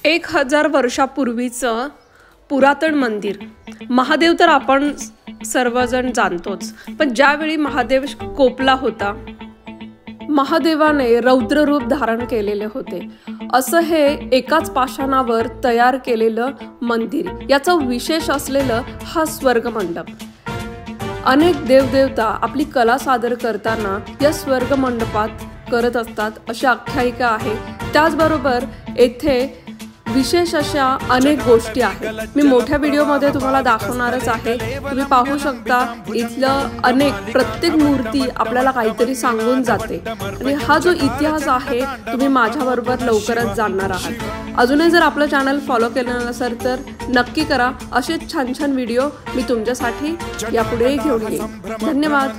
1000 वर्षापूर्वीचं पुरातन मंदिर। महादेव तर आपण सर्वजण जाणतोच, पण ज्यावेळी महादेव कोपला होता, महादेवाने रौद्र रूप धारण केलेले होते। असं हे एकाच पाषाणावर तयार केलेलं मंदिर, याचं विशेष असलेलं हा स्वर्ग मंडप। अनेक देवदेवता आपली कला सादर करताना या स्वर्ग मंडपात करत असतात अशी आख्यायिका आहे। त्याचबरोबर येथे विशेष अशा अनेक गोष्टी आहेत। मी मोठ्या व्हिडिओमध्ये तुम्हाला दाखवणारच आहे। तुम्ही पाहू शकता इथलं प्रत्येक मूर्ती आपल्याला काहीतरी सांगून जाते आणि हा जो इतिहास आहे तुम्ही माझ्याबरोबर लवकरच जाणणार आहात। अजूनही जर आपलं चॅनल फॉलो केलं नसेल तर नक्की करा। असे छान छान व्हिडिओ मी तुमच्यासाठी यापुढे घेऊन येईन। धन्यवाद।